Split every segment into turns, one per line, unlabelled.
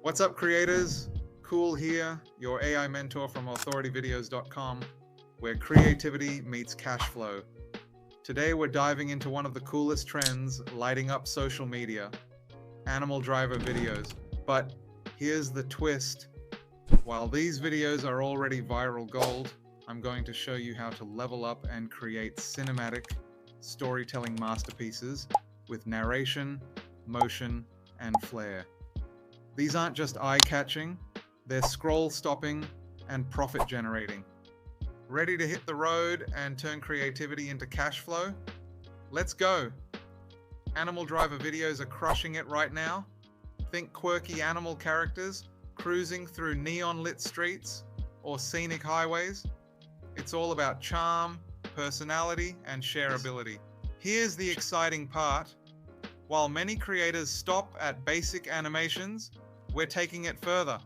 What's up, creators? Cool here, your AI mentor from authorityvideos.com, where creativity meets cash flow. Today, we're diving into one of the coolest trends lighting up social media, animal driver videos. But here's the twist. While these videos are already viral gold, I'm going to show you how to level up and create cinematic storytelling masterpieces with narration, motion, and flair. These aren't just eye-catching, they're scroll-stopping and profit-generating. Ready to hit the road and turn creativity into cash flow? Let's go! Animal driver videos are crushing it right now. Think quirky animal characters cruising through neon-lit streets or scenic highways. It's all about charm, personality, and shareability. Here's the exciting part. While many creators stop at basic animations, we're taking it further.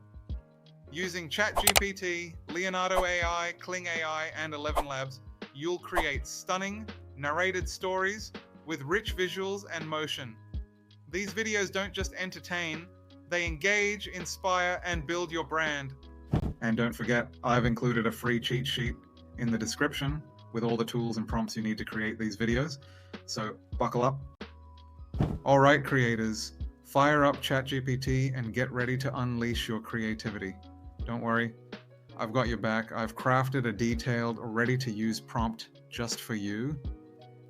Using ChatGPT, Leonardo AI, Kling AI, and ElevenLabs, you'll create stunning, narrated stories with rich visuals and motion. These videos don't just entertain, they engage, inspire, and build your brand. And don't forget, I've included a free cheat sheet in the description with all the tools and prompts you need to create these videos. So buckle up. All right, creators, fire up ChatGPT and get ready to unleash your creativity. Don't worry, I've got your back. I've crafted a detailed, ready-to-use prompt just for you.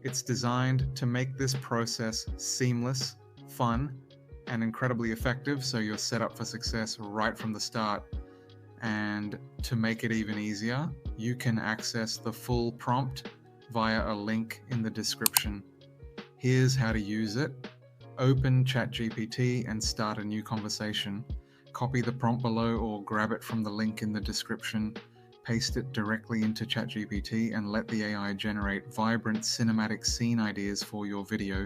It's designed to make this process seamless, fun, and incredibly effective, so you're set up for success right from the start. And to make it even easier, you can access the full prompt via a link in the description. Here's how to use it. Open ChatGPT and start a new conversation. Copy the prompt below or grab it from the link in the description. Paste it directly into ChatGPT and let the AI generate vibrant cinematic scene ideas for your video,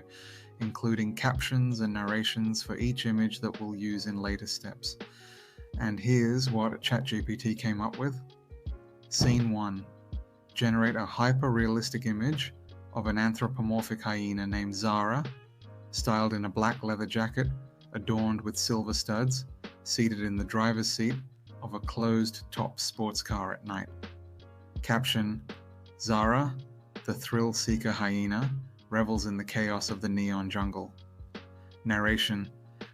including captions and narrations for each image that we'll use in later steps. And here's what ChatGPT came up with. Scene 1. Generate a hyper-realistic image of an anthropomorphic hyena named Zara, styled in a black leather jacket adorned with silver studs, seated in the driver's seat of a closed-top sports car at night. Caption: Zara, the thrill-seeker hyena, revels in the chaos of the neon jungle. Narration: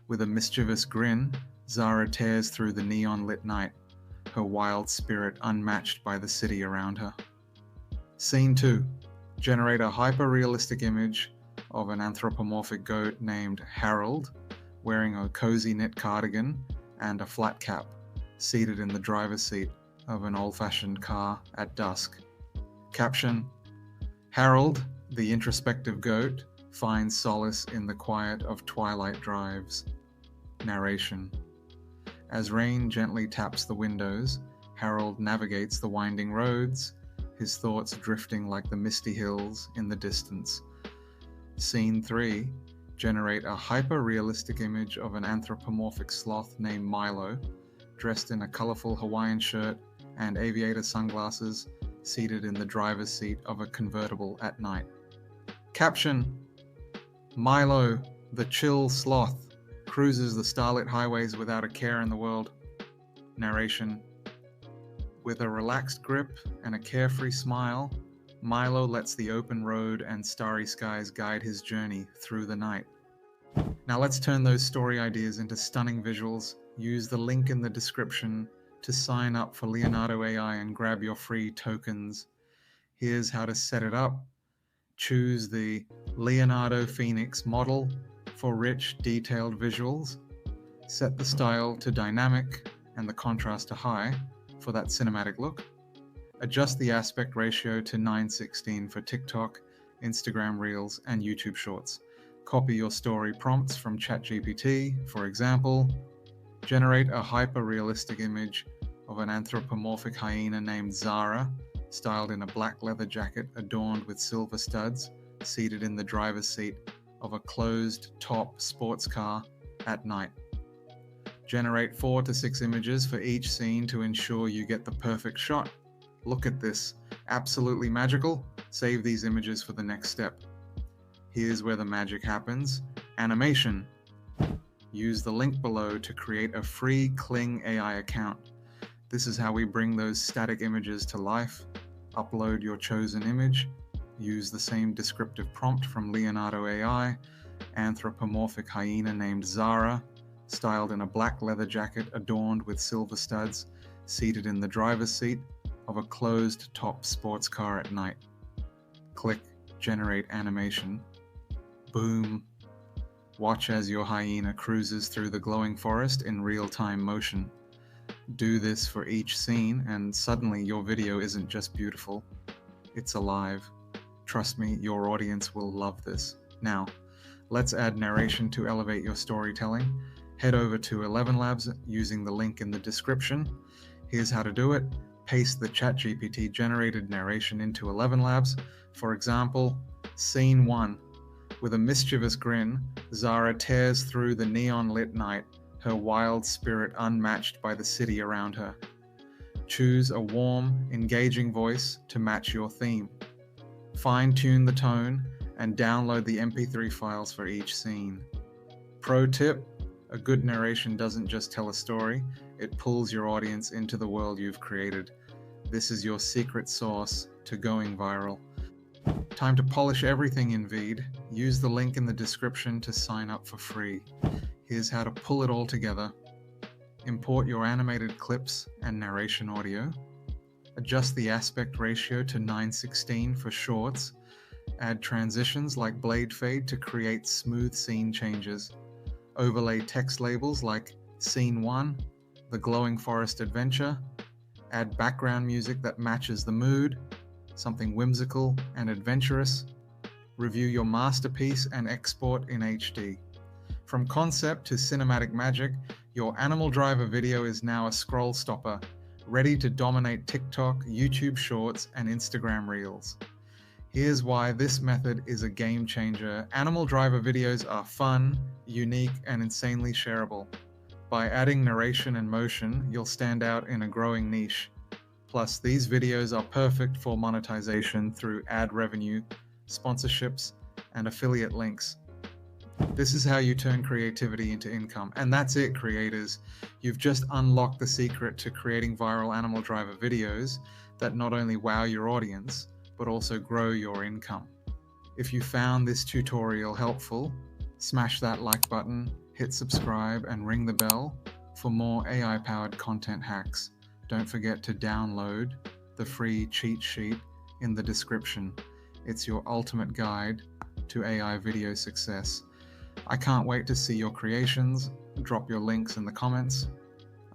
with a mischievous grin, Zara tears through the neon-lit night, her wild spirit unmatched by the city around her. Scene 2. Generate a hyper-realistic image of an anthropomorphic goat named Harold, wearing a cozy knit cardigan and a flat cap, seated in the driver's seat of an old-fashioned car at dusk. Caption: Harold, the introspective goat, finds solace in the quiet of twilight drives. Narration: as rain gently taps the windows, Harold navigates the winding roads, his thoughts drifting like the misty hills in the distance. Scene 3. Generate a hyper-realistic image of an anthropomorphic sloth named Milo, dressed in a colorful Hawaiian shirt and aviator sunglasses, seated in the driver's seat of a convertible at night. Caption: Milo, the chill sloth, cruises the starlit highways without a care in the world. Narration: with a relaxed grip and a carefree smile, Milo lets the open road and starry skies guide his journey through the night. Now let's turn those story ideas into stunning visuals. Use the link in the description to sign up for Leonardo AI and grab your free tokens. Here's how to set it up. Choose the Leonardo Phoenix model for rich, detailed visuals. Set the style to dynamic and the contrast to high for that cinematic look. Adjust the aspect ratio to 9:16 for TikTok, Instagram Reels, and YouTube Shorts. Copy your story prompts from ChatGPT. For example, generate a hyper-realistic image of an anthropomorphic hyena named Zara, styled in a black leather jacket adorned with silver studs, seated in the driver's seat of a closed-top sports car at night. Generate 4 to 6 images for each scene to ensure you get the perfect shot. Look at this, absolutely magical. Save these images for the next step. Here's where the magic happens. Animation. Use the link below to create a free Kling AI account. This is how we bring those static images to life. Upload your chosen image, use the same descriptive prompt from Leonardo AI, anthropomorphic hyena named Zara, styled in a black leather jacket adorned with silver studs, seated in the driver's seat of a closed-top sports car at night. Click Generate Animation. Boom. Watch as your hyena cruises through the glowing forest in real-time motion. Do this for each scene, and suddenly your video isn't just beautiful, it's alive. Trust me, your audience will love this. Now, let's add narration to elevate your storytelling. Head over to ElevenLabs using the link in the description. Here's how to do it. Paste the ChatGPT generated narration into ElevenLabs. For example, Scene 1. With a mischievous grin, Zara tears through the neon-lit night, her wild spirit unmatched by the city around her. Choose a warm, engaging voice to match your theme. Fine-tune the tone and download the MP3 files for each scene. Pro tip: a good narration doesn't just tell a story, it pulls your audience into the world you've created. This is your secret sauce to going viral. Time to polish everything in Veed. Use the link in the description to sign up for free. Here's how to pull it all together. Import your animated clips and narration audio. Adjust the aspect ratio to 9:16 for shorts. Add transitions like blade fade to create smooth scene changes. Overlay text labels like Scene 1, The Glowing Forest Adventure. Add background music that matches the mood, something whimsical and adventurous. Review your masterpiece and export in HD. From concept to cinematic magic, your Animal Driver video is now a scroll stopper, ready to dominate TikTok, YouTube Shorts, and Instagram Reels. Here's why this method is a game changer. Animal Driver videos are fun, unique, and insanely shareable. By adding narration and motion, you'll stand out in a growing niche. Plus, these videos are perfect for monetization through ad revenue, sponsorships, and affiliate links. This is how you turn creativity into income. And that's it, creators. You've just unlocked the secret to creating viral Animal Driver videos that not only wow your audience, but also grow your income. If you found this tutorial helpful, smash that like button, hit subscribe, and ring the bell for more AI-powered content hacks. Don't forget to download the free cheat sheet in the description. It's your ultimate guide to AI video success. I can't wait to see your creations. Drop your links in the comments.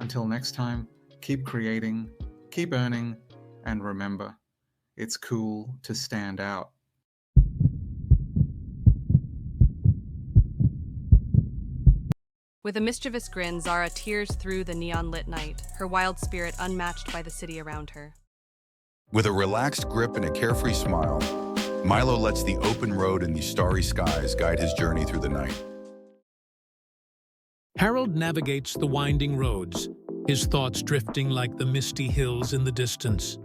Until next time, keep creating, keep earning, and remember, it's cool to stand out.
With a mischievous grin, Zara tears through the neon-lit night, her wild spirit unmatched by the city around her.
With a relaxed grip and a carefree smile, Milo lets the open road and the starry skies guide his journey through the night.
Harold navigates the winding roads, his thoughts drifting like the misty hills in the distance.